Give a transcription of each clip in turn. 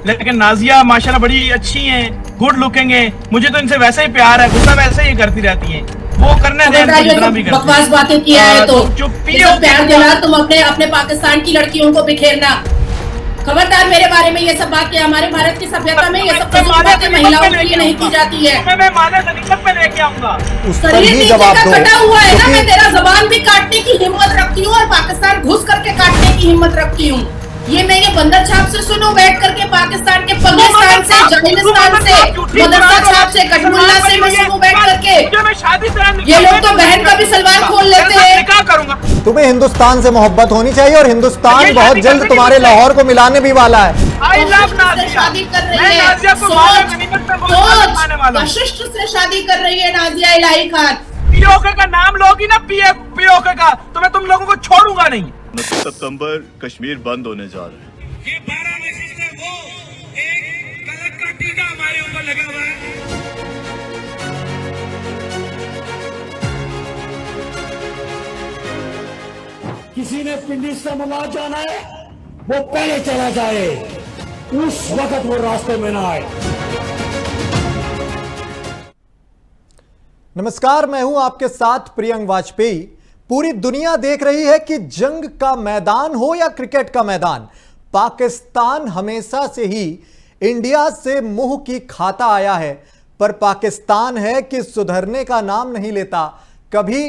लेकिन नाजिया माशाल्लाह बड़ी अच्छी हैं, गुड लुकिंग है, मुझे तो इनसे वैसे ही प्यार है, गुस्सा वैसे ही करती रहती हैं, वो करने दें इनको जितना भी करती बकवास बातें किया है तो जो ये सब प्यार दिला तुम अपने अपने पाकिस्तान की लड़कियों को बिखेरना। खबरदार मेरे बारे में ये सब बात किया। हमारे भारत की सभ्यता में ये सब बातें महिलाओं के लिए नहीं की जाती है। मैं माला गनीमत पे लेके आऊंगा। उस पर ही जवाब दो। कटा हुआ है ना, मैं तेरा जबान भी काटने की हिम्मत रखती हूँ और पाकिस्तान घुस करके काटने की हिम्मत रखती हूँ। ये मैं ये बंदर छाप से सुनो बैठ करके, पाकिस्तान के पाकिस्तान से, जालिस्तान से, मदरसा छाप से, कठमुल्ला से मैं सुनो बैठ करके। ये लोग तो बहन का भी सलवार खोल लेते हैं। क्या करूंगा? तुम्हें हिंदुस्तान से मोहब्बत होनी चाहिए और हिंदुस्तान बहुत जल्द तुम्हारे लाहौर को मिलाने भी वाला है। I love Nazia. शादी कर रही है, वशिष्ठ से शादी कर रही है नाजिया इलाही खान। पीओके का नाम लोगी ना, पीओके का, तो मैं तुम लोगों को छोड़ूंगा नहीं। 29 सितंबर कश्मीर बंद होने जा रहा है। ये 12 सिस्टर वो एक कलक का टीका हमारे ऊपर लगा हुआ है। किसी ने पिंडी से मलाद जाना है, वो पहले चला जाए, उस वक्त वो रास्ते में ना आए। नमस्कार, मैं हूं आपके साथ प्रियंक वाजपेयी। पूरी दुनिया देख रही है कि जंग का मैदान हो या क्रिकेट का मैदान, पाकिस्तान हमेशा से ही इंडिया से मुंह की खाता आया है। पर पाकिस्तान है कि सुधरने का नाम नहीं लेता। कभी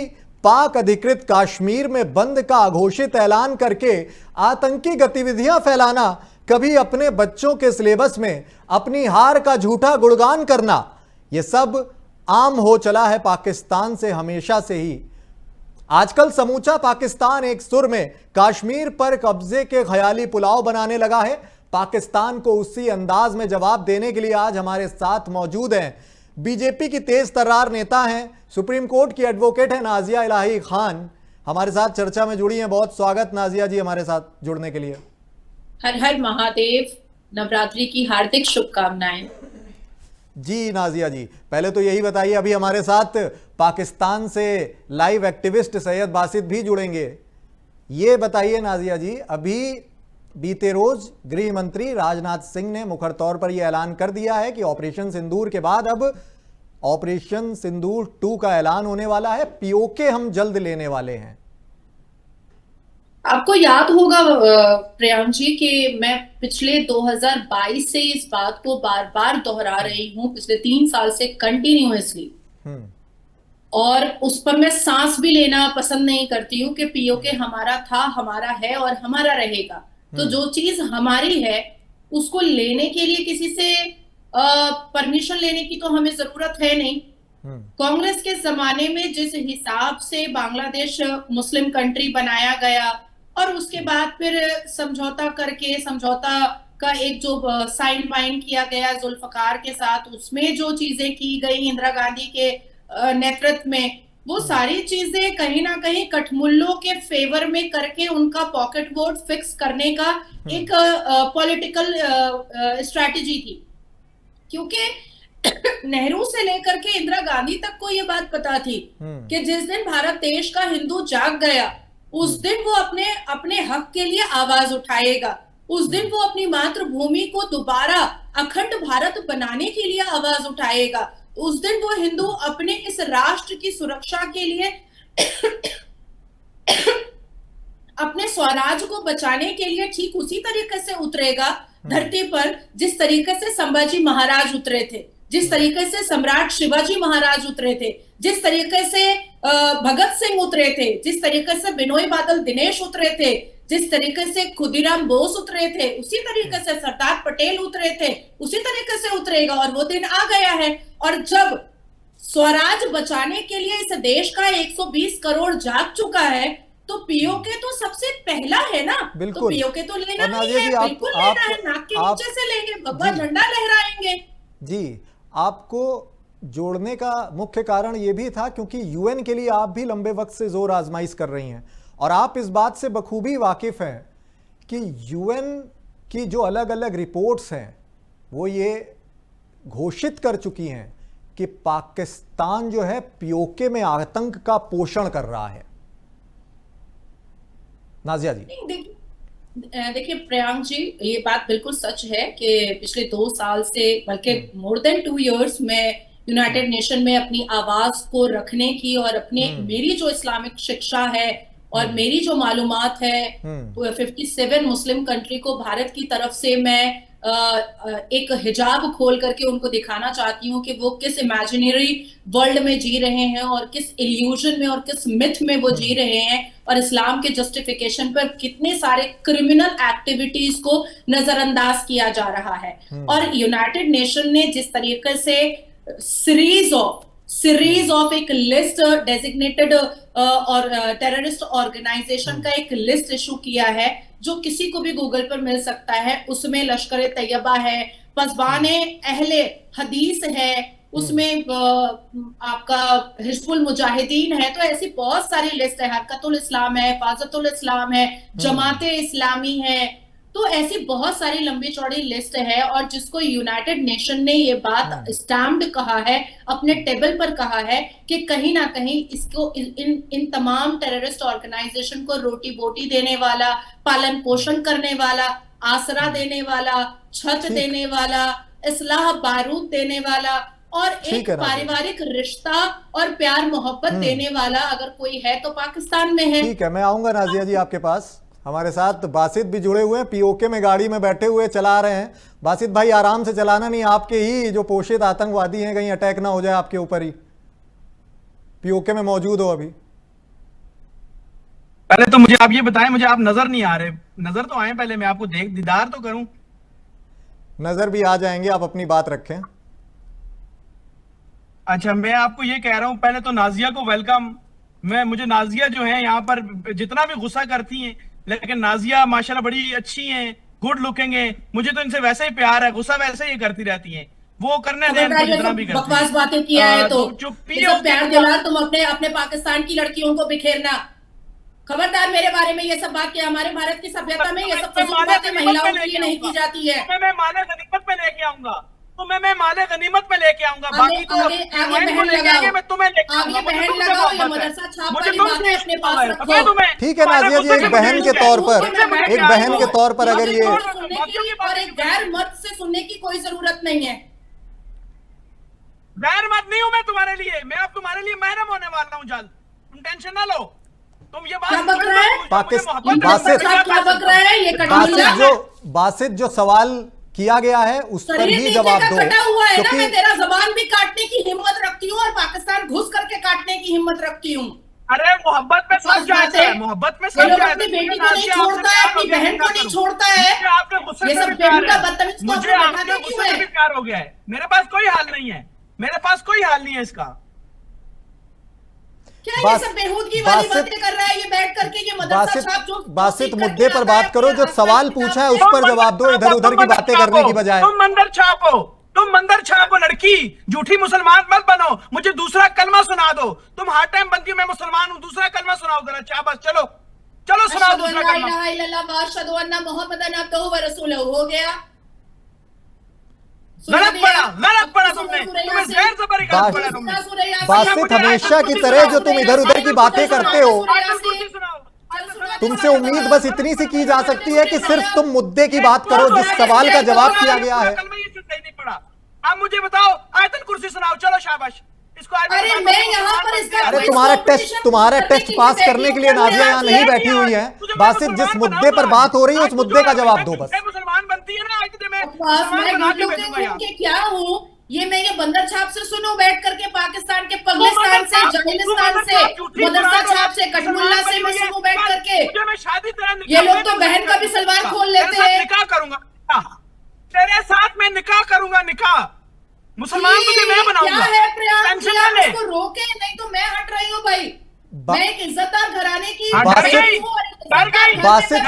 पाक अधिकृत कश्मीर में बंद का अघोषित ऐलान करके आतंकी गतिविधियां फैलाना, कभी अपने बच्चों के सिलेबस में अपनी हार का झूठा गुणगान करना, यह सब आम हो चला है पाकिस्तान से हमेशा से ही। आजकल समूचा पाकिस्तान एक सुर में कश्मीर पर कब्जे के ख्याली पुलाव बनाने लगा है। पाकिस्तान को उसी अंदाज में जवाब देने के लिए आज हमारे साथ मौजूद हैं बीजेपी की तेज तर्रार नेता हैं, सुप्रीम कोर्ट की एडवोकेट है नाजिया इलाही खान, हमारे साथ चर्चा में जुड़ी हैं। बहुत स्वागत नाजिया जी हमारे साथ जुड़ने के लिए। हर हर महादेव, नवरात्रि की हार्दिक शुभकामनाएं। जी नाजिया जी, पहले तो यही बताइए, अभी हमारे साथ पाकिस्तान से लाइव एक्टिविस्ट सैयद बासित भी जुड़ेंगे। ये बताइए नाजिया जी, अभी बीते रोज गृह मंत्री राजनाथ सिंह ने मुखर तौर पर यह ऐलान कर दिया है कि ऑपरेशन सिंदूर के बाद अब ऑपरेशन सिंदूर 2 का ऐलान होने वाला है, पीओके हम जल्द लेने वाले हैं। आपको याद होगा प्रियांक जी कि मैं पिछले 2022 से इस बात को बार बार दोहरा रही हूँ, पिछले 3 साल से कंटिन्यूअसली, और उस पर मैं सांस भी लेना पसंद नहीं करती हूँ कि पीओके हमारा था, हमारा है और हमारा रहेगा। तो जो चीज हमारी है उसको लेने के लिए किसी से परमिशन लेने की तो हमें जरूरत है नहीं। कांग्रेस के जमाने में जिस हिसाब से बांग्लादेश मुस्लिम कंट्री बनाया गया और उसके बाद फिर समझौता करके, समझौता का एक जो साइन वाइन किया गया जुल्फकार के साथ, उसमें जो चीजें की गई इंदिरा गांधी के नेतृत्व में, वो सारी चीजें कहीं ना कहीं कठमुल्लों के फेवर में करके उनका पॉकेट वोट फिक्स करने का एक पॉलिटिकल स्ट्रैटेजी थी। क्योंकि नेहरू से लेकर के इंदिरा गांधी तक को ये बात पता थी कि जिस दिन भारत देश का हिंदू जाग गया, उस दिन वो अपने हक के लिए आवाज उठाएगा, उस दिन वो अपनी मातृभूमि को दोबारा अखंड भारत बनाने के लिए आवाज उठाएगा, उस दिन वो हिंदू अपने इस राष्ट्र की सुरक्षा के लिए अपने स्वराज को बचाने के लिए ठीक उसी तरीके से उतरेगा धरती पर जिस तरीके से संभाजी महाराज उतरे थे, जिस तरीके से सम्राट शिवाजी महाराज उतरे थे, जिस तरीके से भगत सिंह उतरे थे, जिस तरीके से बिनोई बादल दिनेश उतरे थे, जिस तरीके से खुदीराम बोस उतरे थे, उसी तरीके से सरदार पटेल उतरे थे, उसी तरीके से उतरेगा। और वो दिन आ गया है। और जब स्वराज बचाने के लिए इस देश का 120 करोड़ जाग चुका है, तो पीओके तो सबसे पहला है ना। तो पीओके तो लेना ही है, बिल्कुल लेना है, नाक के नीचे से लेंगे, भगवा झंडा लहराएंगे। जी, आपको जोड़ने का मुख्य कारण यह भी था क्योंकि यूएन के लिए आप भी लंबे वक्त से जोर आजमाइश कर रही हैं और आप इस बात से बखूबी वाकिफ हैं कि यूएन की जो अलग अलग रिपोर्ट्स हैं वो ये घोषित कर चुकी हैं कि पाकिस्तान जो है पीओके में आतंक का पोषण कर रहा है। नाजिया जी, देखिए प्रियांक जी, ये बात बिल्कुल सच है कि पिछले 2 साल से, बल्कि मोर देन 2 इयर्स मैं यूनाइटेड नेशन में अपनी आवाज को रखने की और अपने मेरी जो इस्लामिक शिक्षा है और मेरी जो मालूमात है 57 मुस्लिम कंट्री को भारत की तरफ से मैं एक हिजाब खोल करके उनको दिखाना चाहती हूँ कि वो किस इमेजिनरी वर्ल्ड में जी रहे हैं और किस इल्यूजन में और किस मिथ में वो जी रहे हैं, और इस्लाम के जस्टिफिकेशन पर कितने सारे क्रिमिनल एक्टिविटीज को नजरअंदाज किया जा रहा है। और यूनाइटेड नेशन ने जिस तरीके से सीरीज ऑफ एक लिस्ट डेजिग्नेटेड और टेररिस्ट ऑर्गेनाइजेशन का एक लिस्ट इशू किया है, जो किसी को भी गूगल पर मिल सकता है। उसमें लश्कर तैयबा है, पसबाने अहले हदीस है, उसमें आपका हिजबुल मुजाहिदीन है। तो ऐसी बहुत सारी लिस्ट है, हरकतुल इस्लाम है, हिफाजतुल इस्लाम है, जमाते इस्लामी है। तो ऐसी बहुत सारी लंबी चौड़ी लिस्ट है, और जिसको यूनाइटेड नेशन ने ये बात स्टैम्प्ड कहा है, अपने टेबल पर कहा है कि कहीं ना कहीं इसको इन तमाम टेररिस्ट ऑर्गेनाइजेशन को रोटी बोटी देने वाला, पालन पोषण करने वाला, आसरा देने वाला, छत देने वाला, इस्लाह बारूद देने वाला और एक पारिवारिक रिश्ता और प्यार मोहब्बत देने वाला अगर कोई है तो पाकिस्तान में है। ठीक है, मैं आऊंगा नाजिया जी आपके पास। हमारे साथ बासित भी जुड़े हुए हैं, पीओके में गाड़ी में बैठे हुए चला रहे हैं। बासित भाई आराम से चलाना, नहीं आपके ही जो पोषित आतंकवादी हैं कहीं अटैक ना हो जाए आपके ऊपर ही। पीओके में मौजूद हो अभी। पहले तो मुझे आप ये बताएं, मुझे आप नजर नहीं आ रहे, नजर तो आए, पहले मैं आपको दीदार तो करूं। नजर भी आ जाएंगे, आप अपनी बात रखें। अच्छा, मैं आपको ये कह रहा हूं, पहले तो नाजिया को वेलकम। मुझे नाजिया जो है यहाँ पर जितना भी गुस्सा करती हैं, लेकिन नाजिया माशाल्लाह बड़ी अच्छी हैं, गुड लुकिंग है। मुझे तो इनसे वैसे ही प्यार है, गुस्सा वैसे ही करती रहती हैं, वो करने दें जितना भी करती हैं। बकवास बातें किया है तो प्यार दुलार तुम अपने पाकिस्तान की लड़कियों को बिखेरना। खबरदार मेरे बारे में ये सब बात किया। हमारे भारत की सभ्यता में ये सब बातें महिलाओं के लिए नहीं की जाती है। मैं माले गनीमत में लेके आऊंगा, तो मैं माले गनीमत में लेके आऊंगा। बाकी तो आगे बहन लगाओ, मैं तुम्हें लेके आगे बहन लगाओ, या मदरसा छाप वाली बातें अपने पास रखो। ठीक है नाजिया जी, एक बहन के तौर पर, एक बहन के तौर पर अगर ये और एक गैर मत से सुनने की कोई जरूरत नहीं है। गैर मत नहीं हूं मैं तुम्हारे लिए, मैं अब तुम्हारे लिए महरम होने वाला हूं। जल्द तुम टेंशन ना लो। तुम ये बात बक रहा है बासित जो सवाल किया गया है उस पर भी जवाब दो। कटा हुआ है ना, मैं तेरा जबान भी काटने की हिम्मत रखती हूँ और पाकिस्तान घुस करके काटने की हिम्मत रखती हूँ। अरे मोहब्बत में सब जाते हैं, मोहब्बत में सब जाते हैं। अपनी बेटी को नहीं छोड़ता है, अपनी बहन को नहीं छोड़ता है। ये सब बेहुदा बदतमीज को मुझे आपके गुस्से से भी प्यार हो गया है। मेरे पास कोई हाल नहीं है, मेरे पास कोई हाल नहीं है इसका। क्या ये सब बेहूदगी वाली बातें कर रहा है ये बैठ करके? ये मदरसा छाप जो बासित मुद्दे पर बात करो, जो सवाल पूछा है उस पर जवाब दो, इधर उधर की बातें करने की बजाय। तुम मंदिर छापो लड़की, झूठी मुसलमान मत बनो। मुझे दूसरा कलमा सुना दो। तुम हर टाइम बनती हो मैं मुसलमान हूँ, दूसरा कलमा सुनाओ जरा। बस चलो सुनाओ दूसरा कलमा। मोहम्मदन अब्दुहु व रसूलुहु हो गया। लड़क पड़ा तुमने ज़हर ज़बरी गलत पड़ा तुमने। बासित हमेशा की तरह जो तुम इधर उधर की बातें करते हो, तुमसे उम्मीद बस इतनी सी की जा सकती है कि सिर्फ तुम मुद्दे की बात करो, जिस सवाल का जवाब किया गया है। अब मुझे बताओ, आयतल कुर्सी सुनाओ। चलो शाबाश। अरे मैं यहाँ पर इसका अरे तुम्हारा टेस्ट पास करने के लिए नाजिया यहाँ नहीं बैठी हुई है। बासित जिस मुद्दे पर बात हो रही है उस मुद्दे का जवाब दो बस। मुसलमान बनती है ना, मैं क्या हूँ ये? मैं ये बंदर छाप से सुनूं बैठ करके, पाकिस्तान के पगलिस्तान से, जाहिलिस्तान से, मदरसा छाप से, कठमुल्ला से मैं सुनूं बैठ करके। ये लोग तो बहन का भी सलवार खोल लेते हैं। निकाह करूंगा तेरे साथ, मैं निकाह करूंगा। निकाह मुसलमान तुझे मैं बनाऊंगा। इसको रोके, नहीं तो मैं हट रही हूँ भाई। मैं एक इज्जतदार घराने की बासित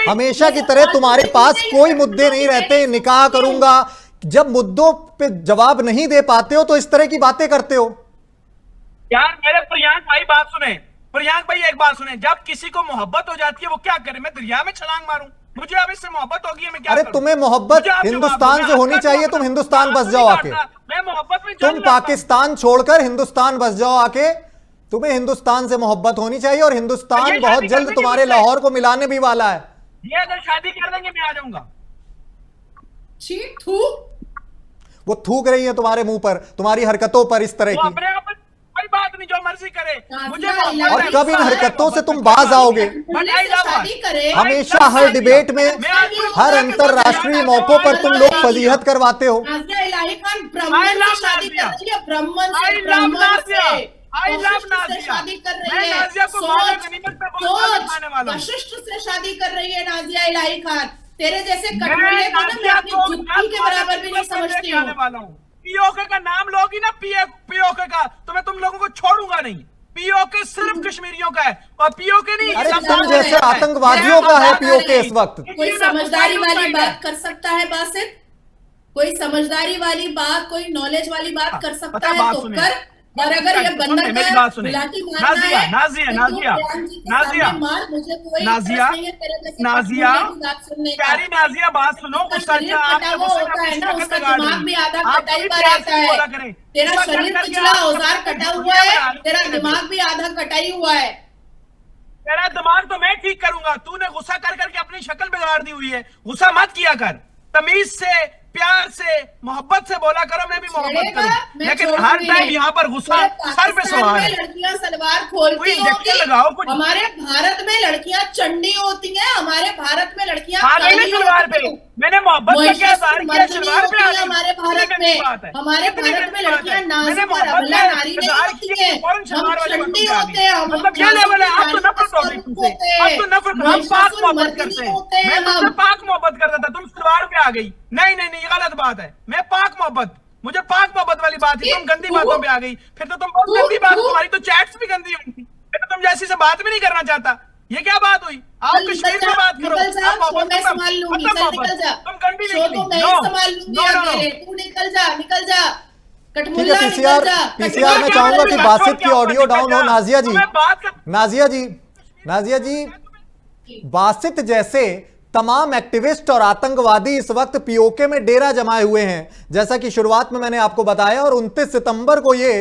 हमेशा की तरह तुम्हारे पास कोई मुद्दे नहीं रहते। निकाह करूंगा, जब मुद्दों पे जवाब नहीं दे पाते हो तो इस तरह की बातें करते हो। यार मेरे प्रियांक भाई बात सुने, प्रियांक भाई एक बात सुने। जब किसी को मोहब्बत हो जाती है वो क्या करे? मैं दरिया में छलांग मारूं? मुझे अब इससे मोहब्बत होगी, मैं क्या अरे करूं? तुम्हें मोहब्बत हिंदुस्तान से होनी चाहिए, तुम हिंदुस्तान बस जाओ आके। मैं मोहब्बत में तुम पाकिस्तान छोड़कर हिंदुस्तान बस जाओ आके। तुम्हें हिंदुस्तान से मोहब्बत होनी चाहिए और हिंदुस्तान बहुत जल्द तुम्हारे लाहौर को मिलाने भी वाला है। ये अगर शादी कर देंगे मैं आ जाऊंगा। छी थू। वो थूक रही है तुम्हारे मुंह पर, तुम्हारी हरकतों पर इस तरह वो की। अपने आप कोई बात नहीं, जो मर्जी करे, मुझे और कब इन हरकतों से तुम बाज आओगे? शादी करे। हमेशा हर डिबेट में, हर अंतरराष्ट्रीय मौकों पर तुम लोग फजीहत करवाते हो। नाज़िया इलाही खान ब्राह्मण से शादी कर रही है, ब्राह्मण से, ब्राह्मण से। आई लव वशिष्ठ से नाज़िया। शादी कर मैं रही है। नाज़िया को माले गनीमत पे बहुत सारे खाने वाला हूं। वशिष्ठ से शादी कर रही है नाज़िया इलाही खान। तेरे जैसे मैं कटोरे को ना मैं नाज़िया अपनी को जुत्ती के बराबर भी नहीं समझती आने हूँ। वाला हूं। पीओके का नाम लोगी ना, पीओके का, तो मैं तुम लोगों को छोड़ूंगा नहीं। पीओके सिर्फ कश्मीरियों का है, और पीओके नहीं। अरे सब तुम बात जैसे है। आतंकवादियों का है पीओके इस वक्त। कोई समझदारी वाली बात कर सकता है बासित? कोई समझदारी वाली बात, कोई नॉलेज वाली बात कर सकता पता है बात तो सुने। कर। और अगर ये बंदर मेरी का बात सुने। गुलाटी मारना नाज़िया, है नाज़िया, तो तू नाज़िया, प्रियांक जी के नाज़िया, सामने मार, मुझे कोई नाज़िया, इंटरेस्ट नहीं है तेरे जैसे नाज़िया, कटोरे की बात सुनने का। प्यारी नाज़िया, बात सुनो। उसका गुस्सा शरीर आपने कटा हुआ गुस्से में होता अपनी है ना, शक्ल उसका बिगाड़ दिमाग दी। भी आधा आप कटा कभी हुआ प्यार रहता से नहीं है। बोला करें। तेरा गुस्सा शरीर कर पिछला आप औजार अपनी कटा हुआ दुनिया है, बना ली। तेरा दिमाग भी आधा कटा ही हुआ है। तेरा दिमाग तो मैं ठीक करूंगा, तूने गुस्सा कर करके अपनी शक्ल बिगाड़ दी हुई है। गुस्सा मत किया कर, तमीज से, प्यार से, मोहब्बत से बोला करो। मैं भी मोहब्बत छेड़ेगा, करूं, मैं लेकिन छोड़ूंगी हर टाइम नहीं। यहाँ पर गुस्सा पूरे सर पे पाकिस्तान सवार में है। लड़कियां सलवार खोलती कोई इंजेक्शन होंगी। लगाओ कुछ। हमारे भारत में लड़कियां चंडी होती हैं, हमारे भारत में लड़कियां आ गई ना काली सलवार पे। होती हैं। मैंने मोहब्बत का क्या महिषासुर इज़हार किया, मर्दनी सलवार पे होती आ है गई। हमारे कितनी भारत गंदी में। बात है, हमारे कितनी भारत में गंदी बात लड़कियां है। मैंने नाजुक और मोहब्बत अबला का नारी नहीं इज़हार होती किया, हैं। फौरन हम सलवार वाले बटन चंडी पे आ होते गई। हैं, हम मतलब ये झांसी लेवल है। की अब तो रानी का नफरत हो गई स्वरूप तुमसे, होते अब हैं। तो नफरत। हम पाक महिषासुर मोहब्बत मर्दनी करते हैं। होते हैं मैं तुमसे हम। पाक मोहब्बत करता था, तुम सलवार पे आ गई। नहीं नहीं नहीं, ये गलत बात है। मैं पाक मोहब्बत, मुझे पाक मोहब्बत वाली बात है। तुम गंदी बातों पे आ गई, फिर तो तुम बहुत गंदी बात, तुम्हारी तो चैट्स भी गंदी होंगी। फिर तो तुम जैसी से बात भी नहीं करना चाहता। ये क्या बात हुई? आप चल कश्मीर निकल में जा, बात करो। निकल जा, आप शो मोहब्बत मैं खत्म, संभाल लूंगी। खत्म चल मोहब्बत। निकल जा, तुम गंदी शो निकली। तो मैं नो ही संभाल लूंगी नो नो नो। अकेले। तू निकल जा, निकल जा, ठीक है कटमुल्ला निकल पीसीआर, जा। पीसीआर मैं कटमुल्ला चाहूंगा निकल कि जा। बासित की ऑडियो डाउन हो। नाजिया जी, मैं बात कर, नाजिया जी, नाजिया जी, बासित जैसे तमाम एक्टिविस्ट और आतंकवादी इस वक्त पीओके में डेरा जमाए हुए हैं, जैसा कि शुरुआत में मैंने आपको बताया। और 29 सितंबर को ये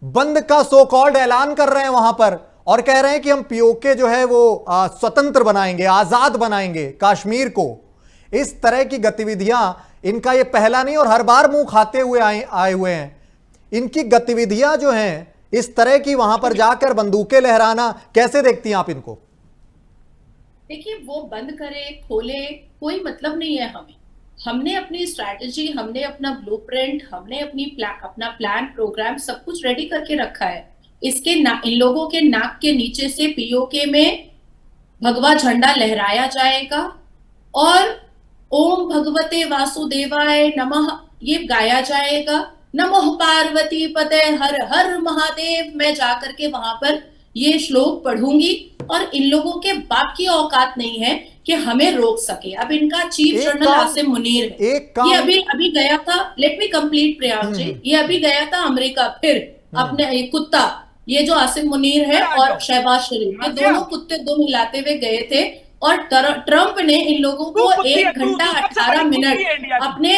बंद का सो कॉल्ड ऐलान कर रहे हैं वहां पर, और कह रहे हैं कि हम पीओके जो है वो स्वतंत्र बनाएंगे, आजाद बनाएंगे कश्मीर को। इस तरह की गतिविधियां इनका ये पहला नहीं और हर बार मुंह खाते हुए आए हुए हैं। इनकी गतिविधियां जो हैं इस तरह की, वहां पर जाकर बंदूकें लहराना, कैसे देखती हैं आप इनको? देखिए, वो बंद करे खोले कोई मतलब नहीं है हमें। हमने अपनी स्ट्रैटेजी, हमने अपना ब्लूप्रिंट, हमने अपना प्लान प्रोग्राम सब कुछ रेडी करके रखा है। इन लोगों के नाक के नीचे से पीओके में भगवा झंडा लहराया जाएगा और ओम भगवते वासुदेवाय नमः ये गाया जाएगा। नमः पार्वती पते हर हर महादेव। मैं जाकर के वहां पर ये श्लोक पढ़ूंगी और इन लोगों के बाप की औकात नहीं है कि हमें रोक सके। अब इनका चीफ जनरल आसिम मुनीर है, ये अभी गया था। लेट मी कंप्लीट प्रियांक जी। ये अभी गया था अमेरिका, फिर अपने कुत्ता, ये जो आसिम मुनीर है और शहबाज शरीफ, ये दोनों कुत्ते दुम हिलाते हुए गए थे। और ट्रंप ने इन लोगों को 1 घंटा 18 मिनट अपने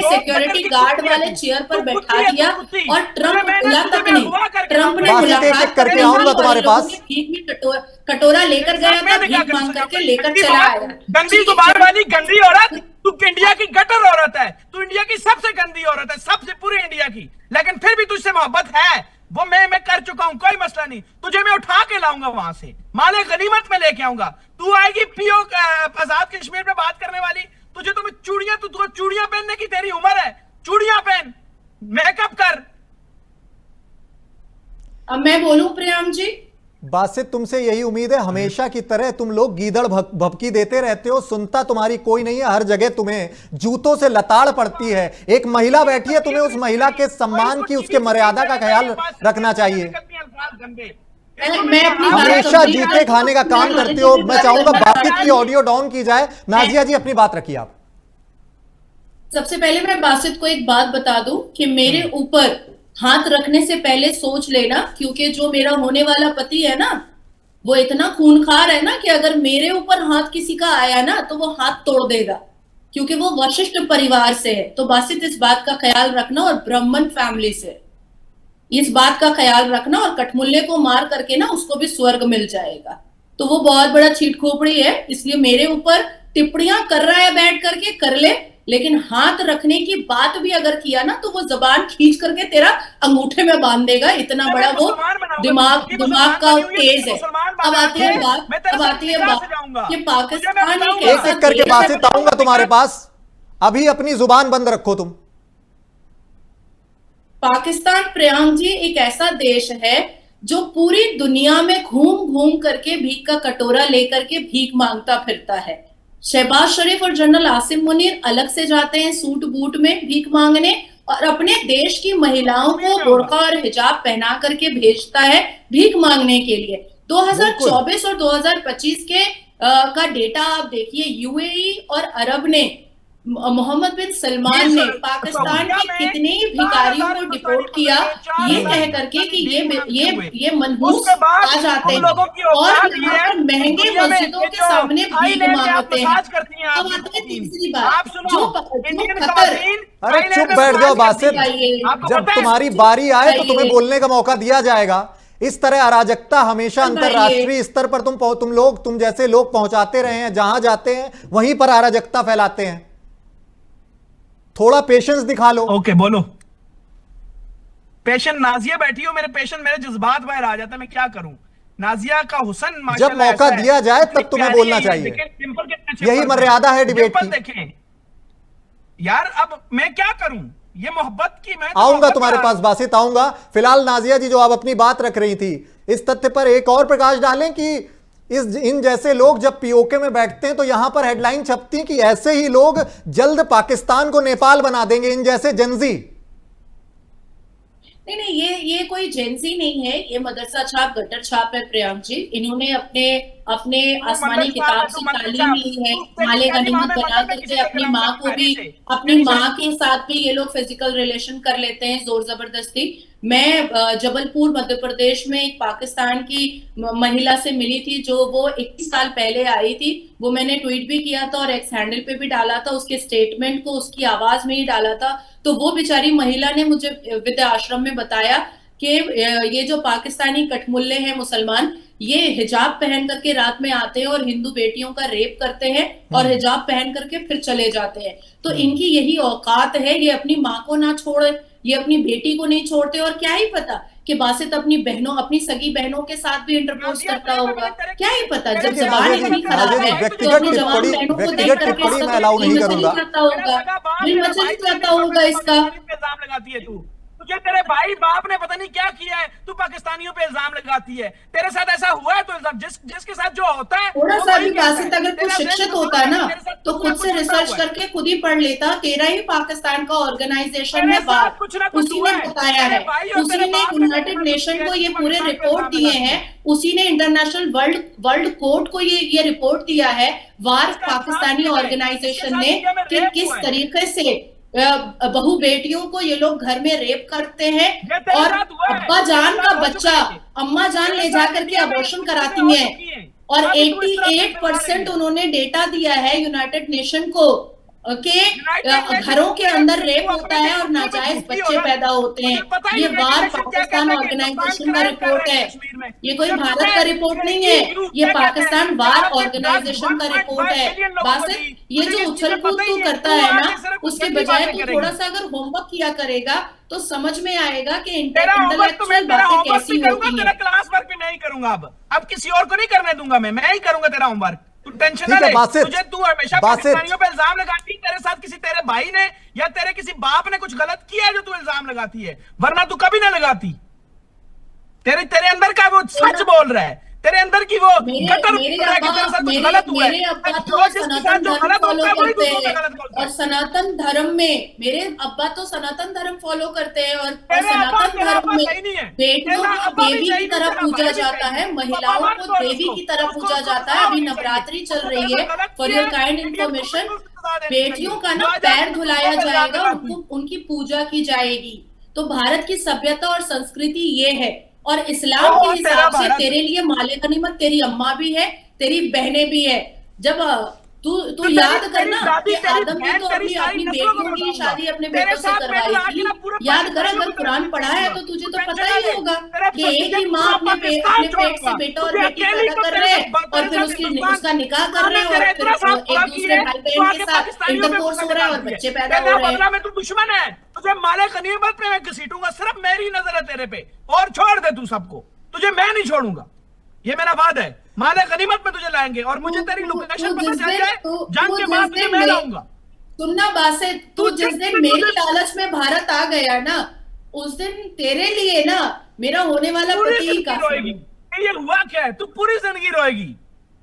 सिक्योरिटी गार्ड वाले चेयर पर बैठा दिया और ट्रंप बुला तक नहीं। ट्रंप ने मुलाकात करके आऊंगा तुम्हारे पास। कटोरा लेकर गया था, भीख मांग करके लेकर चला आया। गंदी जुबान वाली गंदी औरत, तू इंडिया की गटर औरत है। तू इंडिया की सबसे गंदी औरत है, सबसे पूरे इंडिया की। लेकिन फिर भी तुझसे मोहब्बत है, वो मैं कर चुका हूं, कोई मसला नहीं। तुझे मैं उठा के लाऊंगा वहां से, माले गनीमत में लेके आऊंगा। तू आएगी पीओ आजाद कश्मीर में बात करने वाली, तुझे तो मैं चूड़ियां, तू चूड़ियां पहनने की तेरी उम्र है, चूड़ियां पहन, मेकअप कर। अब मैं बोलूं प्रियांक जी, बासित तुमसे यही उम्मीद है, हमेशा की तरह तुम लोग गीदड़ भभकी देते रहते हो, सुनता तुम्हारी कोई नहीं है। हर जगह तुम्हें जूतों से लताड़ पड़ती है। एक महिला बैठी है, तुम्हें उस महिला के सम्मान की, उसके मर्यादा का ख्याल रखना चाहिए। हमेशा जूते खाने का काम करते हो। मैं चाहूंगा बासित की ऑडियो डाउन की जाए। नाजिया जी अपनी बात रखिए आप। सबसे पहले मैं बासित को एक बात बता दूं कि मेरे ऊपर हाथ रखने से पहले सोच लेना, क्योंकि जो मेरा होने वाला पति है ना, वो इतना खूंखार है ना कि अगर मेरे ऊपर हाथ किसी का आया ना तो वो हाथ तोड़ देगा, क्योंकि वो वशिष्ठ परिवार से है। तो बासित इस बात का ख्याल रखना, और ब्राह्मण फैमिली से इस बात का ख्याल रखना, और कठमुल्ले को मार करके ना उसको भी स्वर्ग मिल जाएगा। तो वो बहुत बड़ा चीट खोपड़ी है, इसलिए मेरे ऊपर टिप्पणियां कर रहा है बैठ करके कर ले, लेकिन हाथ रखने की बात भी अगर किया ना तो वो जबान खींच करके तेरा अंगूठे में बांध देगा, इतना बड़ा वो दिमाग का तेज है। अब आती है बात कि पाकिस्तान एक एक करके बातें आऊंगा तुम्हारे पास, अभी अपनी जुबान बंद रखो तुम। पाकिस्तान प्रियांक जी एक ऐसा देश है जो पूरी दुनिया में घूम घूम करके भीख का कटोरा लेकर के भीख मांगता फिरता है। शहबाज शरीफ और जनरल आसिम मुनीर अलग से जाते हैं सूट बूट में भीख मांगने, और अपने देश की महिलाओं को बुर्का और हिजाब पहना करके भेजता है भीख मांगने के लिए। 2024 और 2025 के का डेटा आप देखिए, यूएई और अरब ने, मोहम्मद बिन सलमान ने पाकिस्तान के कितने भिखारियों को डिपोर्ट किया, ये कह करके कि ये मनहूस आ जाते हैं और यहाँ पर महंगे मस्जिदों के सामने भीख मांगते हैं। अब आते हैं तीसरी बात, जो कतर, अरे चुप बैठ जाओ बासित, जब तुम्हारी बारी आए तो तुम्हें बोलने का मौका दिया जाएगा। इस तरह अराजकता हमेशा अंतरराष्ट्रीय स्तर पर तुम जैसे लोग पहुंचाते रहे हैं, जहां जाते हैं वहीं पर अराजकता फैलाते हैं। थोड़ा पेशेंस दिखा लो। ओके बोलो। पेशेंट नाजिया बैठी हो, मेरे जज्बात बाहर आ जाते हैं, मैं क्या करूं। नाजिया का हुस्न जब मौका दिया जाए तब तुम्हें बोलना चाहिए, यही मर्यादा है डिबेट की। देखें यार, अब मैं क्या करूं, ये मोहब्बत की, मैं आऊंगा तुम्हारे पास बासित, आऊंगा। फिलहाल नाजिया जी जो आप अपनी बात रख रही थी, इस तथ्य पर एक और प्रकाश डालें कि इन जैसे लोग जब पीओके में बैठते हैं तो यहां पर हेडलाइन छपती कि ऐसे ही लोग जल्द पाकिस्तान को नेपाल बना देंगे, इन जैसे जेंजी। नहीं, ये कोई जेंजी नहीं है, ये मदरसा छाप गटर छाप है प्रियांक जी। इन्होंने अपने आसमानी किताब से तालीम ली है, माले गनीमत बना करके अपनी माँ को भी, अपनी माँ के साथ भी ये लोग फिजिकल रिलेशन कर लेते हैं जोर जबरदस्ती। मैं जबलपुर मध्य प्रदेश में एक पाकिस्तान की महिला से मिली थी, जो वो 21 साल पहले आई थी। वो मैंने ट्वीट भी किया था और एक्स हैंडल पे भी डाला था, उसके स्टेटमेंट को उसकी आवाज में ही डाला था। तो वो बेचारी महिला ने मुझे विद्या आश्रम में बताया कि ये जो पाकिस्तानी कठमुल्ले हैं मुसलमान, ये हिजाब पहन करके रात में आते हैं और हिंदू बेटियों का रेप करते हैं और हिजाब पहन करके फिर चले जाते हैं। तो इनकी यही औकात है, ये अपनी माँ को ना छोड़े, ये अपनी बेटी को नहीं छोड़ते। और क्या ही पता कि बासित अपनी बहनों, अपनी सगी बहनों के साथ भी इंटरपोज करता होगा, क्या ही पता। जब जबान इतनी खराब है तो अपनी जवान बहनों को देख करके करता होगा इसका। तुझे तेरे भाई बाप ने पता नहीं क्या किया है, तू पाकिस्तानियों पे इल्जाम लगाती है। तेरे साथ ऐसा हुआ है तो इल्जाम जिसके साथ जो होता है, थोड़ा सा भी बासित अगर कोई शिक्षित होता है ना तो खुद से रिसर्च करके खुद ही पढ़ लेता। तेरा ही पाकिस्तान का ऑर्गेनाइजेशन है, उसी ने बताया है, उसी ने यूनाइटेड नेशन को ये पूरे रिपोर्ट दिए हैं, उसी ने इंटरनेशनल वर्ल्ड कोर्ट को ये रिपोर्ट दिया है, वार पाकिस्तानी ऑर्गेनाइजेशन ने, कि किस तरीके से बहू बेटियों को ये लोग घर में रेप करते हैं और अब्बा जान का बच्चा अम्मा जान ले जाकर के अबॉर्शन कराती हैं। और 88% उन्होंने डेटा दिया है यूनाइटेड नेशन को के घरों के अंदर रेप होता है और नाजायज बच्चे पैदा होते हैं। ये वार पाकिस्तान ऑर्गेनाइजेशन का रिपोर्ट है, ये कोई भारत का रिपोर्ट नहीं है, ये पाकिस्तान वार ऑर्गेनाइजेशन का रिपोर्ट है। बासित, ये जो उछल कूद तू करता है ना, उसके बजाय तू थोड़ा सा अगर होमवर्क किया करेगा तो समझ में आएगा कि इंटेलेक्चुअल बातें कैसी होती हैं। क्लास वर्क भी नहीं करूंगा, अब किसी और को नहीं करने दूंगा, मैं ही करूंगा तेरा होमवर्क। तू टेंशन ना ले, तुझे तू हमेशा पाकिस्तानियों पे इल्जाम लगाती है, तेरे साथ किसी तेरे भाई ने या तेरे किसी बाप ने कुछ गलत किया है जो तू इल्जाम लगाती है, वरना तू कभी ना लगाती। तेरे अंदर का वो सच बोल रहा है, तेरे अंदर की वो गटर गलत हुआ है। और सनातन धर्म में मेरे अब्बा तो सनातन धर्म फॉलो करते हैं और सनातन धर्म में बेटियों को देवी की तरह पूजा जाता है, महिलाओं को देवी की तरह पूजा जाता है। अभी नवरात्रि चल रही है, फॉर योर काइंड इंफॉर्मेशन, बेटियों का ना पैर धुलाया जाएगा, उनकी पूजा की जाएगी। तो भारत की सभ्यता और संस्कृति ये है। और इस्लाम के हिसाब से तेरे लिए माले गनीमत तेरी अम्मा भी है, तेरी बहनें भी है। जब तू याद करना कि आदम ने तो अपनी बेटियों की शादी अपने बेटों से करवाई थी। याद कर, अगर कुरान पढ़ा है तो तुझे तो पता ही होगा कि एक ही माँ अपने पेट से बेटा और बेटी पैदा कर रहे हैं और फिर उसका निकाह कर रहे हैं और फिर एक दूसरे भाई बहन के साथ इंटरकोर्स हो रहा है और बच्चे पैदा हो रहे हैं। में तू दुश्मन है, तुझे माले गनीमत पे मैं घसीटूंगा, सिर्फ मेरी नजर है तेरे पे, और छोड़ दे तू सबको, तुझे मैं नहीं छोड़ूंगा, ये मेरा वादा है। माले गनीमत में तुझे लाएंगे और मुझे तेरी लोकेशन पता चल जाए, जंग के बाद तुझे मैं लाऊंगा। सुनना बासित, तू जिस दिन मेरी लालच में भारत आ गया ना, उस दिन तेरे लिए ना मेरा होने वाला पति ही काफी है। ये हुआ क्या है, तू पूरी जिंदगी रोएगी।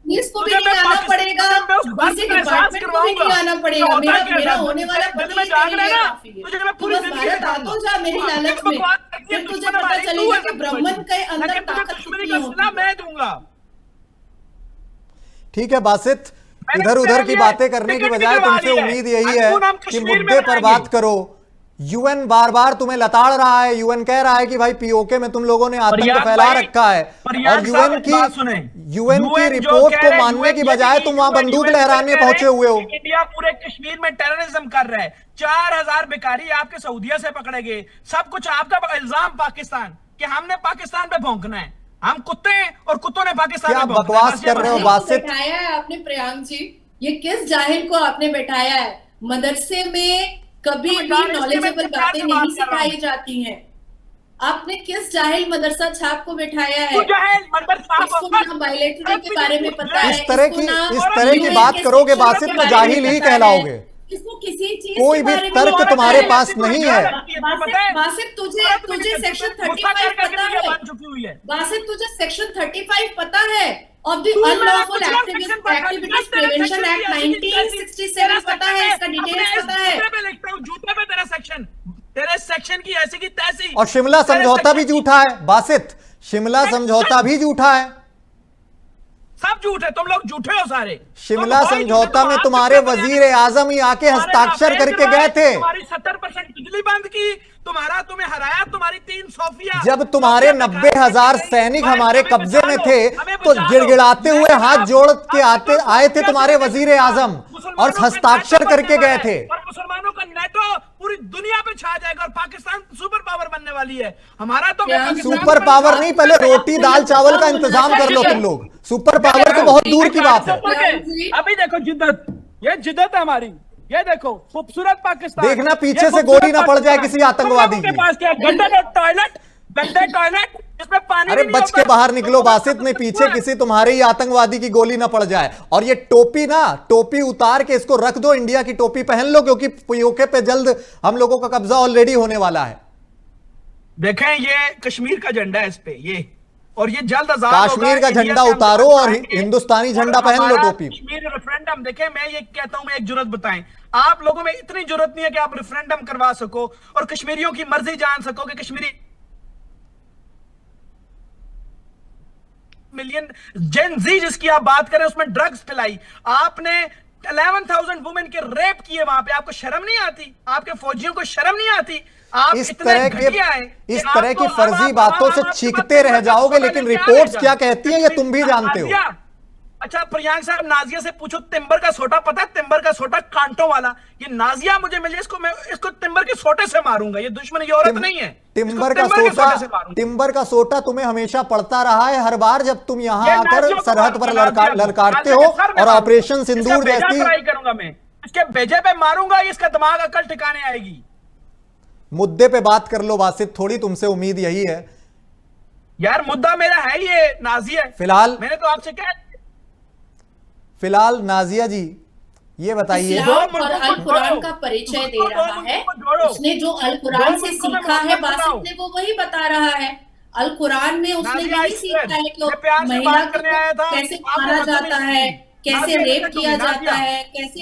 इसको भी नहीं आना पड़ेगा, किसी डिपार्टमेंट को भी नहीं आना पड़ेगा, मेरा होने वाला पति ही तेरे लिए काफी है। तू बस भारत आ तो जा मेरी लालच में, फिर तुझे पता चलेगा कि ब्राह्मण के अंदर ताकत कितनी होती है। मैं दूंगा। ठीक है बासित, इधर उधर की बातें करने की बजाय तुमसे उम्मीद यही है कि मुद्दे पर बात करो। यूएन बार बार तुम्हें लताड़ रहा है, यूएन कह रहा है कि भाई पीओके में तुम लोगों ने आतंक फैला रखा है, और यूएन की रिपोर्ट को मानने की बजाय तुम वहां बंदूक लहराने पहुंचे हुए हो। इंडिया पूरे कश्मीर में टेररिज्म कर रहा है, 4000 बेकारी आपके सऊदीया से पकड़े गए, सब कुछ आपका इल्जाम पाकिस्तान कि हमने पाकिस्तान पे भौंकना है, हम कुत्ते हैं और कुत्तों ने पाकिस्तान क्या बकवास कर रहे हो बासित? बैठाया है आपने प्रियांक जी, ये किस जाहिल को आपने बैठाया है? मदरसे में कभी भी नॉलेजेबल बातें नहीं सिखाई जाती हैं। आपने किस जाहिल मदरसा छाप को बैठाया है? इसको ना बायलेटरल के बारे में पता है, इस तरह की बात करोगे बासित तो जाहिल ही कहलाओगे। इसको किसी चीज कोई भी तर्क तुम्हारे पास नहीं है। बासित तुझे सेक्शन 35 पता है? बासित तुझे सेक्शन 35 पता है? Of the unlawful activities prevention act 1967 पता है? इसका डिटेल्स पता है? जूते पे तेरे सेक्शन की ऐसी की तैसी। और शिमला समझौता भी झूठा है बासित, शिमला समझौता भी झूठा है, सब झूठ है, तुम लोग झूठे हो सारे। शिमला समझौता में तुम्हारे वजीर आजम ही आके हस्ताक्षर करके गए थे। तुम्हारी 70% बिजली बंद की, तुम्हें हराया, तुम्हारी 3 सोफिया। जब तुम्हारे 90,000 सैनिक हमारे कब्जे में थे तो गिड़गिड़ाते हुए हाथ जोड़ के आए थे तुम्हारे वजीर आजम और हस्ताक्षर करके गए थे। और मुसलमानों का नेटो पूरी दुनिया पे छा जाएगा और पाकिस्तान सुपर पावर बनने वाली है। हमारा तो सुपर पावर नहीं, पहले रोटी दाल चावल का इंतजाम कर लो तुम लोग, सुपर पावर तो बहुत दूर की बात है। अभी देखो जिद्दत, ये जिद्दत है हमारी, ये देखो खूबसूरत पाकिस्तान। देखना पीछे से गोली ना पड़ जाए किसी आतंकवादी की। पास क्या गंदे टॉयलेट इसमें पानी। अरे बच के बाहर निकलो बासित, ने पीछे किसी तुम्हारे ही आतंकवादी की गोली ना पड़ जाए। और ये टोपी उतार के इसको रख दो, इंडिया की टोपी पहन लो, क्योंकि पीओके पे जल्द हम लोगों का कब्जा ऑलरेडी होने वाला है। देखें ये कश्मीर का झंडा है इस पे, ये और ये जल्द आजाद कश्मीर का झंडा उतारो और हिंदुस्तानी झंडा पहन लो टोपी। कश्मीर रेफरेंडम देखें, मैं ये कहता हूं, मैं एक जुर्रत बताएं, आप लोगों में इतनी जुर्रत नहीं है कि आप रेफरेंडम करवा सको और कश्मीरियों की मर्जी जान सको कि कश्मीरी मिलियन जेन जी जिसकी आप बात करें उसमें ड्रग्स पिलाई आपने, 11,000 वुमेन के रेप किए वहां पे, आपको शर्म नहीं आती? आपके फौजियों को शर्म नहीं आती? आप इस तरह की फर्जी बातों से चीखते रह जाओगे, लेकिन रिपोर्ट्स क्या कहती हैं ये तुम भी जानते हो। अच्छा प्रियांक साहब, नाजिया से पूछो तिम्बर का सोटा पता है? तिम्बर का सोटा कांटों वाला, ये नाजिया मुझे मिले, इसको तिम्बर के सोटे से मारूंगा, ये दुश्मन की औरत नहीं है। टिम्बर का सोटा तुम्हें हमेशा पड़ता रहा है, हर बार जब तुम यहाँ आकर सरहद पर ललकारते हो और ऑपरेशन सिंदूर जैसी। करूंगा मैं इसके भेजे पे मारूंगा, इसका दिमाग अकल ठिकाने आएगी। मुद्दे पे बात कर लो बासित, थोड़ी तुमसे उम्मीद यही है। यार मुद्दा मेरा है ये नाजिया, फिलहाल मैंने तो आपसे क्या, फिलहाल नाजिया जी ये बताइए, और अल कुरान का परिचय दे रहा है, उसने जो अल कुरान से सीखा है बासित ने वो वही बता रहा है। अल कुरान में उसने यही सीखा है कि महिला को कैसे मारा जाता है, कैसे रेप किया जाता है, कैसे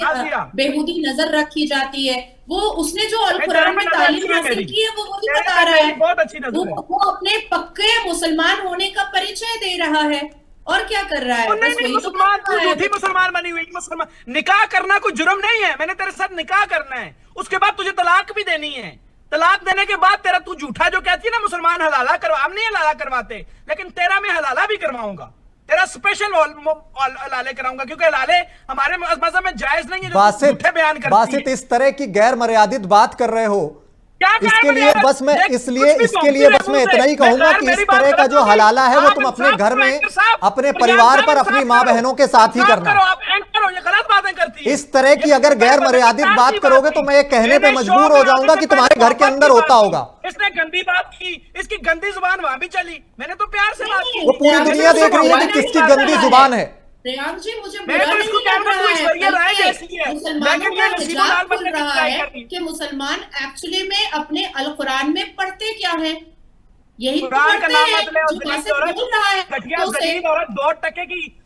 बेहुदी नजर रखी जाती है, वो उसने जो अल कुरान में तालीम हासिल की है वो वही बता रहा है। वो अपने पक्के मुसलमान होने का परिचय दे रहा है और क्या कर रहा है? मुसलमान बनी हुई मुसलमान। निकाह करना कोई जुर्म नहीं है, मैंने तेरे साथ निकाह करना है, उसके बाद तुझे तलाक भी देनी है। तलाक देने के बाद तेरा तू झूठा जो कहती है ना मुसलमान हलाला करवा, हम नहीं हलाला करवाते, लेकिन तेरा मैं हलाला भी करवाऊंगा, तेरा स्पेशल लाले कराऊंगा, क्योंकि लाले हमारे मजहब में जायज नहीं है जो बासित, झूठे बयान करती बासित है। इस तरह की गैर मर्यादित बात कर रहे हो, क्या इसके लिए बस मैं इतना ही कहूंगा कि इस तरह का जो हलाला है वो तुम अपने घर में अपने परिवार पर अपनी मां बहनों के साथ ही करना। गलत बातें करती है। इस तरह की अगर गैर मर्यादित बात करोगे तो मैं ये कहने पे मजबूर हो जाऊंगा कि तुम्हारे घर के अंदर होता होगा। इसने गंदी बात की, इसकी गंदी जुबान वहां भी चली, मैंने तो प्यार से बात की। वो पूरी दुनिया देख रही है कि किसकी गंदी जुबान है। प्रियांक जी, मुझे मैं बुरा तो नहीं इसको लग कहता हूं, रहा ऐश्वर्या राय है, जैसी है, मुसलमानों लेकिन का ये नसीब हिजाब लाल खुल बनने की रहा ट्राई है कर रही है। कि मुसलमान एक्चुअली में अपने अल कुरान में पढ़ते क्या है, यही तो कुरान का पढ़ते नाम हैं मत ले, और जो गरीब बासित औरत, बोल रहा है। घटिया तो उसे- गरीब औरत,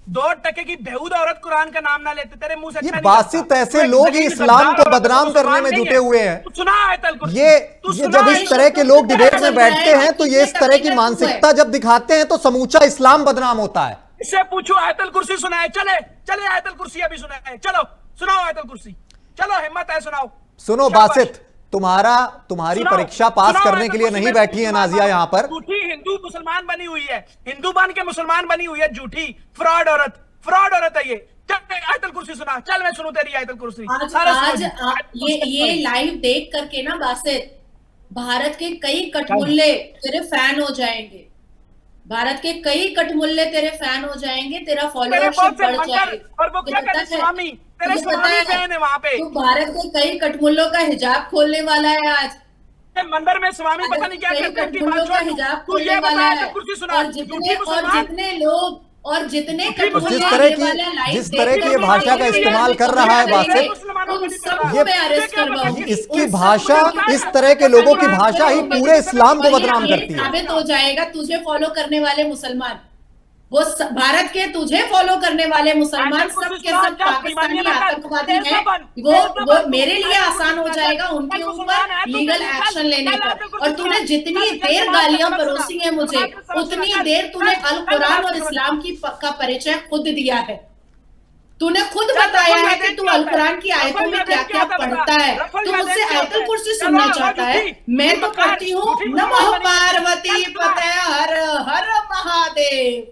2% की बेहूद औरत कुरान का नाम ना लेते, तेरे मुंह से ये अच्छा नहीं बासित लगता। ऐसे तो एक लोग ही गरीब इस्लाम गद्दार को बदनाम औरत करने में मुसलमान जुटे नहीं हुए है। हैं। तू सुना आयतुल कुर्सी, ये तू जब सुना इस तरह के लोग डिबेट में बैठते हैं तो ये इस तरह की मानसिकता जब दिखाते हैं तो समूचा इस्लाम बदनाम होता है। इससे पूछो आयतुल कुर्सी सुनाए, चले चले आयतुल कुर्सी अभी सुनाए, चलो सुनाओ आयतुल कुर्सी, चलो हिम्मत है सुनाओ। सुनो शाबाश। बासित, तुम्हारी सुनाओ, परीक्षा पास सुनाओ करने आयतुल के लिए कुर्सी नहीं में बैठी है नाजिया यहाँ पर। झूठी हिंदू मुसलमान बनी हुई है, हिंदू बन के मुसलमान बनी हुई है, झूठी फ्रॉड औरत है ये। चल आयतुल कुर्सी सुना, चल मैं सुनूं तेरी आयतुल कुर्सी। आज सारे आज सुनो। ये लाइव देख करके ना बासित, भारत के कई कटमुल्ले तेरे फैन हो जाएंगे, भारत के कई कटमुल्ले तेरे फैन हो जाएंगे, तेरा तेरे फॉलोअरशिप बहुत से बढ़ मंदिर, जाएगा। और वो क्या कहते हैं, स्वामी, तेरे तुझे पता स्वामी है, बहन है वहां पे। तू भारत के कई कटमुल्लों का हिजाब खोलने वाला है आज। मंदिर में स्वामी पता नहीं क्या कई करते हैं, उनकी कटमुल्लों बात का छोड़ तू। हिजाब तू खोलने ये बता वाला है। आयतुल कुर्सी सुना, और झूठी मुसलमान। जितने लोग और जितने जिस कटमुल्ले तरह ये की वाला लाइव जिस देख तरह की ये करके भाषा का ये इस्तेमाल कर रहा है बासित, उन सबको मैं अरेस्ट करवाऊंगी। इसकी भाषा, इस तरह के लोगों की भाषा ही पूरे इस्लाम को बदनाम ये करती है। साबित हो जाएगा तुझे फॉलो करने वाले मुसलमान, वो भारत के तुझे फॉलो करने वाले मुसलमान सब के सब पाकिस्तानी आतंकवादी हैं। वो मेरे लिए आसान हो जाएगा उनके ऊपर लीगल एक्शन लेने पर। और तूने जितनी देर गालियां परोसी हैं मुझे, उतनी देर तूने अल कुरान और इस्लाम का परिचय खुद दिया है। तूने खुद बताया है कि तू अल कुरान की आयतों में क्या क्या पढ़ता है। तू मुझसे आयतुल कुर्सी सुनना चाहता है, मैं तो पढ़ती हूँ नमः पार्वती पते हर हर महादेव।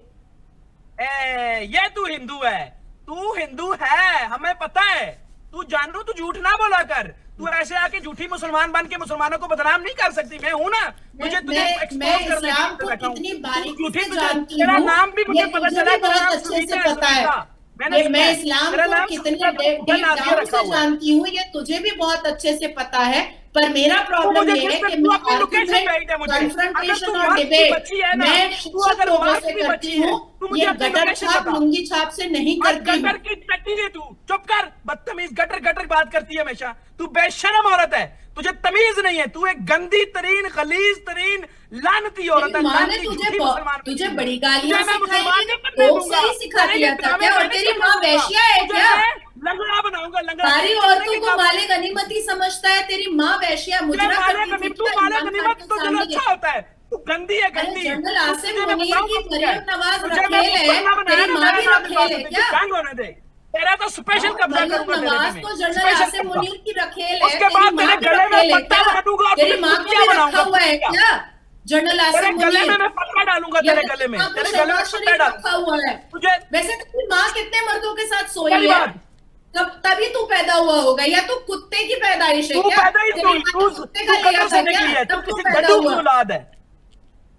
ये तू हिंदू है, हमें पता है। तू जानू, तू झूठ ना बोला कर। तू ऐसे आके झूठी मुसलमान बन के मुसलमानों को बदनाम नहीं कर सकती। मैं हूं ना, मुझे तुझे मैं इस्लाम को कितनी बारीकी से जानती हूँ, तेरा नाम भी मुझे पता चला, बहुत अच्छे से पता है। मैं इस्लाम को कितने डीप डाउन से जानती हूँ, ये तुझे भी बहुत अच्छे से पता है। पर मेरा प्रॉब्लम ये है कि मैं कॉन्फ्रंटेशन और डिबेट मैं शिक्षक लोगों से करती हूँ, ये गटर छाप लुंगी छाप से नहीं करती हूँ। गटर की टट्टी है तू, चुप कर, बदतमीज, गटर बात करती है हमेशा। तू बेशरम औरत है, तुझे तमीज नहीं है। तू एक गंदी तरीन, खलीज तरीन, लानती औरत है। माँ ने तुझे बड़ी गालियां सिखाई थी, तो से ही सिखा दिया था क्या? और तेरी माँ वैश्या है क्या? लंगड़ा बनाऊंगा, लंगड़ा। सारी औरतों को माले गनीमती समझता है, तेरी माँ वैश्या मुजरा करती थी। तू माले गनीमत तो चलो अच्छा होता है, तू गंदी है, गंदी। जनरल आसिम मुनीर की मरियम नवाज रखेल है, तेरी माँ भी रखेल है क्या? होने दे, तेरा तो स्पेशल कब्जा करूंगा नवाज तो जनरल आसिम मुनीर की रखेल है, उसके बाद तेरे गले में पट्टा डालूंगा, तेरी माँ को भी रखा हुआ है क्या? जनरल आसिम गले मुनीर में पट्टा डालूंगा, तेरे गले में, तेरे गले में पट्टा डालूंगा रखा हुआ है तुझे। वैसे तेरी माँ कितने मर्दों के साथ सोई है? तभी तू पैदा हुआ होगा, या तू कुत्ते की पैदाइश है क्या? कुत्ते का लिया था क्या? तब तू पैदा हुआ। औलाद है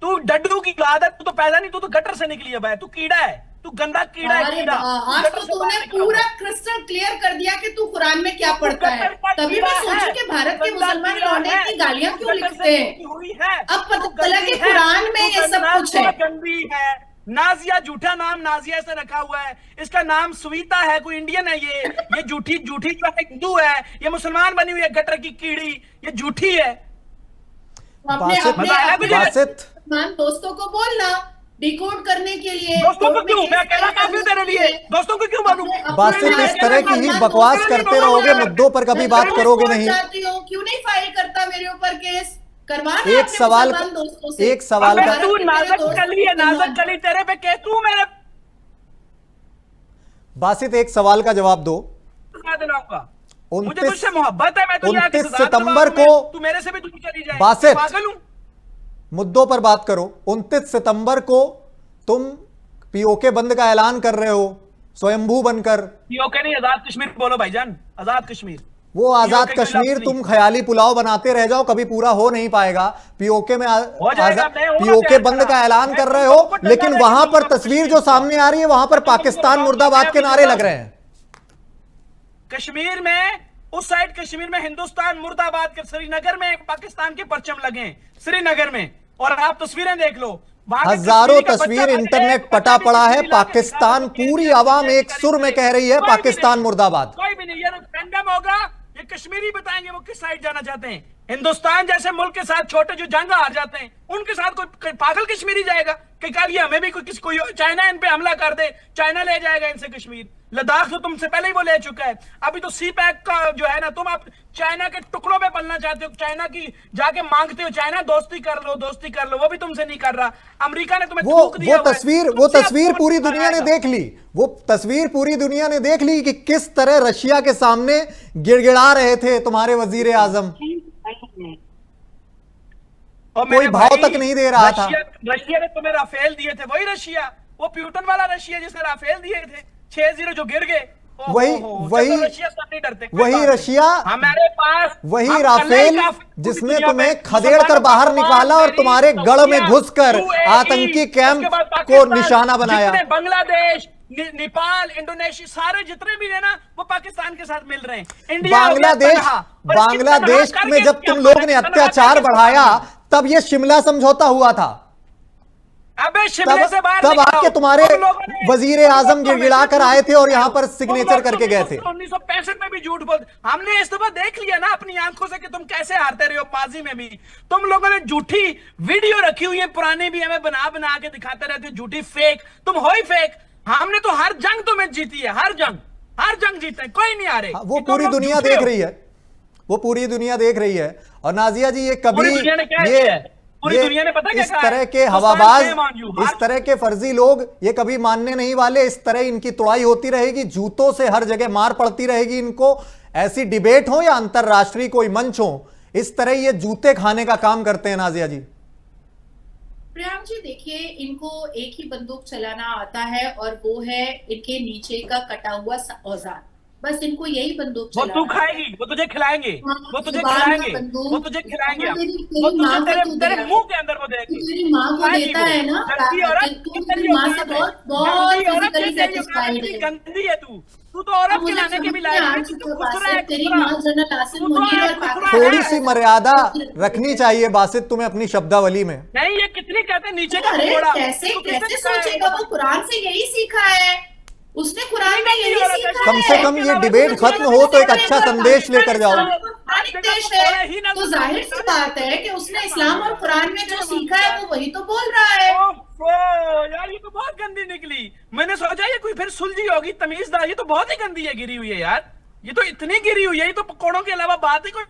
तू, डड्डू की औलाद है तू, तो पैदा नहीं, तू तो गटर से निकली है, तू कीड़ा है, तू गंदा कीड़ा है, कीड़ा। आज तो तूने पूरा क्रिस्टल क्लियर कर दिया कि तू कुरान में क्या पढ़ता है। तभी मैं सोचू कि भारत के मुसलमान लौंडे की गालियां क्यों लिखते हैं। अब पता चला कि कुरान में ये सब कुछ है। गंदी है नाजिया, झूठा नाम नाजिया से रखा हुआ है, इसका नाम सुवीता है, कोई इंडियन है ये झूठी जो है हिंदू है, ये मुसलमान बनी हुई है, गटर की कीड़ी, ये झूठी है। बासित दोस्तों को बोलना डिकोड करने के लिए। दोस्तों को क्यों? मैं अकेला काफी तेरे लिए, दोस्तों को क्यों मालूम? बासित इस तरह की ही बकवास करते रहोगे, मुद्दों पर कभी बात करोगे नहीं। क्यों नहीं फाइल करता मेरे ऊपर केस? एक सवाल का तू नाजक कली है, नाजक कली, तेरे पे केस, तू मेरे। बासित एक सवाल का जवाब दो। दिलाऊंगा, मुझे तुझसे मोहब्बत है, मैं तुझे 29 सितंबर को तू मेरे से भी दूर चली जाए। बासित मुद्दों पर बात करो। 29 सितंबर को तुम पीओके बंद का ऐलान कर रहे हो स्वयंभू बनकर। पीओके नहीं, आजाद कश्मीर बोलो भाईजान, आजाद कश्मीर। वो आजाद पीओके कोई कश्मीर लफ्ज तुम नहीं। ख्याली पुलाव बनाते रह जाओ, कभी पूरा हो नहीं पाएगा। पीओके में हो जाएगा, मैं होना पीओके तैयार बंद खड़ा। का ऐलान मैं कर रहे तुमको हो, डर लेकिन लगा वहां कि पर तुमको तस्वीर कश्मीर जो सामने आ रही है वहां पर मैं तुमको पाकिस्तान बताऊं, मुर्दाबाद मैं के अभी नारे बताऊं। लग रहे हैं। कश्मीर में उस साइड कश्मीर में हिंदुस्तान मुर्दाबाद के, श्रीनगर में पाकिस्तान के परचम लगे हैं, श्रीनगर में। और आप तस्वीरें देख लो, वहां के हज़ारों कश्मीरी का तस्वीर बच्चा इंटरनेट एक पटा बच्चा पड़ा भी है। कश्मीरी लाके पाकिस्तान दिखा दो, पूरी केस आवाम केस एक सुर में कह रही है कोई भी पाकिस्तान नहीं। मुर्दाबाद। कोई भी नहीं, ये रेफरेंडम होगा, ये कश्मीरी बताएंगे वो किस साइड जाना चाहते हैं। हिंदुस्तान जैसे मुल्क के साथ छोटे जो जंग हार जाते हैं उनके साथ कोई पागल कश्मीरी जाएगा कि कल ये हमें भी कोई चाइना इन पे हमला कर दे, चाइना ले जाएगा इनसे कश्मीर। लद्दाख तो तुमसे पहले ही वो ले चुका है। अभी तो सी पैक का जो है ना, तुम आप चाइना के टुकड़ों पे पलना चाहते हो, चाइना की जाके मांगते हो, चाइना दोस्ती कर लो, दोस्ती कर लो, वो भी तुमसे नहीं कर रहा। अमेरिका ने तुम्हें थूक दिया हुआ है। वो तुमसे तस्वीर अब पूरी कौन दुनिया ने आएगा? देख ली। वो तस्वीर पूरी दुनिया ने देख ली कि किस तरह रशिया के सामने गिड़गिड़ा रहे थे तुम्हारे वजीर आजम। और कोई मेरे भाव भाई, तक नहीं दे रहा था। रशिया ने तुम्हें राफेल दिए थे, वही रशिया, वो प्यूटन वाला रशिया जिसने राफेल दिए थे 6-0 जो गिर गए। वही रशिया से नहीं डरते, कोई वही बात नहीं। रशिया, हमारे पास वही हम राफेल कल ही जिसने दुनिया तुम्हें में खदेड़ कर बाहर निकाला और तुम्हारे गढ़ में घुसकर आतंकी कैंप को निशाना बनाया। जितने बांग्लादेश, नेपाल, इंडोनेशिया, सारे जितने भी है ना, वो पाकिस्तान के साथ मिल रहे हैं। इंडिया हो गया बांग्लादेश तनहा। और इसकी बांग्लादेश तनहा में करके जब क्या तुम लोग ने तनहा अत्याचार करके बढ़ाया तब ये शिमला समझौता हुआ था। अबे शिमले से बाहर तब निकलो। आके तुम्हारे तुम लोगों ने- वजीर तुम आजम लोग तो गिड़गिड़ा हमेशा कर आए थे और यहाँ पर तुम सिग्नेचर लोग करके गए थे। 1965 में भी झूठ बोल, हमने इस दफा देख लिया ना अपनी आंखों से कि तुम कैसे हारते रहे हो माजी में भी। तुम लोगों ने झूठी वीडियो रखी हुई है, पुरानी भी हमें बना बना के दिखाते रहते हो, झूठी फेक। तुम हो ही फेक। हमने तो हर जंग तुम्हें जीती है, हर जंग जीते हैं, कोई नहीं हारे। वो पूरी दुनिया देख रही है, वो पूरी दुनिया देख रही है। और नाजिया जी ये कभी पूरी दुनिया ने क्या किया है? पूरी दुनिया ने पता क्या इस कहा तरह है? के तो हवाबाज, shame on you. इस तरह के फर्जी लोग ये कभी मानने नहीं वाले। इस तरह इनकी तुड़ाई होती रहेगी, जूतों से हर जगह मार पड़ती रहेगी इनको। ऐसी डिबेट हो या अंतरराष्ट्रीय कोई मंच हो, इस तरह ये जूते खाने का काम करते हैं नाजिया जी। प्रियांक जी देखिए, इनको एक ही बंदूक चलाना आता है और वो है इनके नीचे का कटा हुआ औजार। बस इनको यही बंदूक वो चलाना तू है। खाएगी, वो तुझे खिलाएंगे, वो तुझे जुबान का खिलाएंगे, बंदूक। वो तुझे खिलाएंगे, हाँ, तेरी वो माँ तुझे को तू तेरे दे। मुंह के अंदर वो देगी। तू तेरी माँ को खाएगी देता वो। है ना, गंदी औरत, तू कितनी तेरी माँ से औकात है? बहुत गंदी औरत फिजिकली कैसे ये सेटिस्फाइड कितनी है। गंदी है तू तो औरत मुझे खिलाने के भी समझ में लायक आ नहीं, चुका तू है खुसरा है, बासित, तेरी खुसरा। माँ जनरल आसिम तू तो मुनीर है, और खुसरा पाकिस्तान है। थोड़ी सी मर्यादा रखनी चाहिए बासित तुम्हें अपनी शब्दावली में। नहीं, ये कितनी कहते हैं नीचे का अरे पकोड़ा। कैसे तू किसने कैसे सिखाया है? सोचेगा, वो कुरान से यही सीखा है, उसने कुरान में यही सीखा है। कम से कम ये डिबेट खत्म हो तो एक अच्छा संदेश लेकर जाओ। कुरानिक देश है तो जाहिर सी बात है कि उसने इस्लाम और कुरान में जो सीखा है वो वही तो बोल रहा है। ओफो, यार ये तो बहुत गंदी निकली। मैंने सोचा ये कोई फिर सुलझी होगी तमीजदार, ये तो बहुत ही गंदी है, गिरी हुई है यार। ये तो इतनी गिरी हुई है, ये तो पकौड़ों के अलावा बात ही कोई।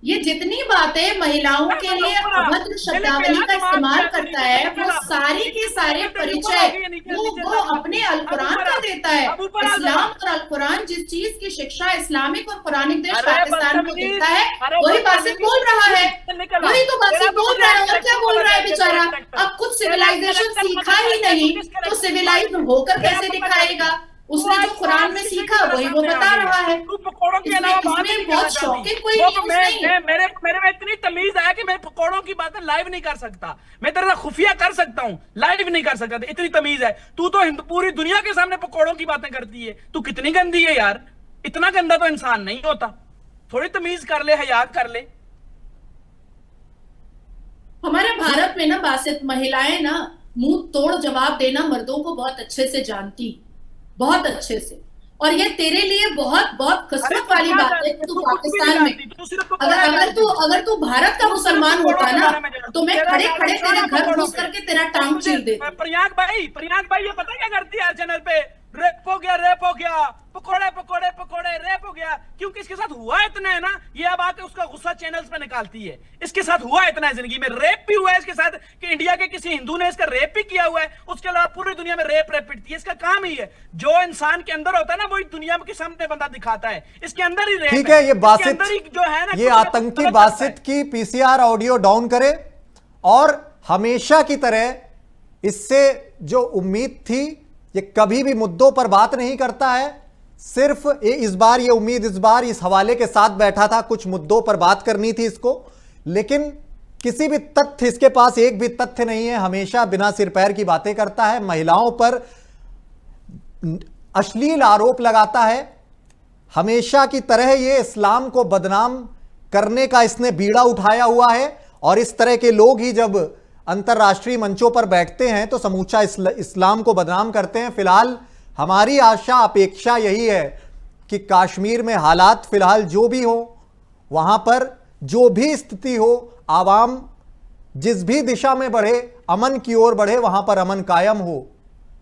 ये जितनी बातें महिलाओं के लिए अभद्र शब्दावली का इस्तेमाल करता है, वो सारे के सारे परिचय वो अपने अल कुरान का देता है। इस्लाम और अल कुरान जिस चीज की शिक्षा इस्लामिक और कुरानिक देश पाकिस्तान को देता है, वही बासित बोल रहा है, वही तो बासित बोल रहा है। और क्या बोल रहा है बेचारा? अब कुछ सिविलाइजेशन सीखा ही नहीं तो सिविलाइज होकर कैसे दिखाएगा? उसने जो कुरान में सीखा वही वो बता रहा है। तू पकौड़ों के अलावा बात इसमें नहीं बहुत करना चाहती। शौकीन कोई वो न्यूज़ नहीं। मेरे में इतनी तमीज है कि मैं पकौड़ों की बातें लाइव नहीं कर सकता। मैं तेरे साथ खुफिया कर सकता हूँ, लाइव नहीं कर सकता। इतनी तमीज है। तू तो पूरी दुनिया के सामने पकौड़ों की बातें करती है। तू कितनी गंदी है यार, इतना गंदा तो इंसान नहीं होता। थोड़ी तमीज कर ले, हया कर ले। हमारे भारत में ना बासित महिलाएं ना मुंह तोड़ जवाब देना मर्दों को बहुत अच्छे से जानती, बहुत अच्छे से। और ये तेरे लिए बहुत बहुत किस्मत वाली बात है कि तू पाकिस्तान में, अगर तू भारत का मुसलमान होता ना तो मैं खड़े खड़े तेरे घर घुस करके तेरा टांग चीर देता। प्रियांक भाई ये पता क्या करती है चैनल पे? रेप हो गया, पकोड़े पकोड़े पकोड़े, रेप हो गया। क्योंकि इसके साथ हुआ इतना है ना, ये अब आके उसका गुस्सा चैनल्स पे निकालती है। इसके साथ हुआ इतना है जिंदगी में, रेप भी हुआ है इसके साथ कि इंडिया के किसी हिंदू ने इसका रेप भी किया हुआ है। उसके अलावा पूरी दुनिया में रेप पिटती है। इसका काम ही है, जो इंसान के अंदर होता है ना वही दुनिया के सामने बंदा दिखाता है। इसके अंदर ही रेप ठीक है, ये बासित जो है ना, ये आतंकी बासित की पीसीआर ऑडियो डाउन करे और हमेशा की तरह इससे जो उम्मीद थी, ये कभी भी मुद्दों पर बात नहीं करता है। सिर्फ इस बार ये उम्मीद इस बार इस हवाले के साथ बैठा था, कुछ मुद्दों पर बात करनी थी इसको, लेकिन किसी भी तथ्य, इसके पास एक भी तथ्य नहीं है। हमेशा बिना सिर पैर की बातें करता है, महिलाओं पर अश्लील आरोप लगाता है। हमेशा की तरह ये इस्लाम को बदनाम करने का इसने बीड़ा उठाया हुआ है, और इस तरह के लोग ही जब अंतर्राष्ट्रीय मंचों पर बैठते हैं तो समूचा इस्लाम को बदनाम करते हैं। फिलहाल हमारी आशा अपेक्षा यही है कि कश्मीर में हालात फिलहाल जो भी हो, वहां पर जो भी स्थिति हो, आवाम जिस भी दिशा में बढ़े, अमन की ओर बढ़े, वहां पर अमन कायम हो,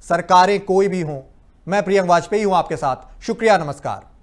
सरकारें कोई भी हो। मैं प्रियंक वाजपेयी हूं आपके साथ। शुक्रिया, नमस्कार।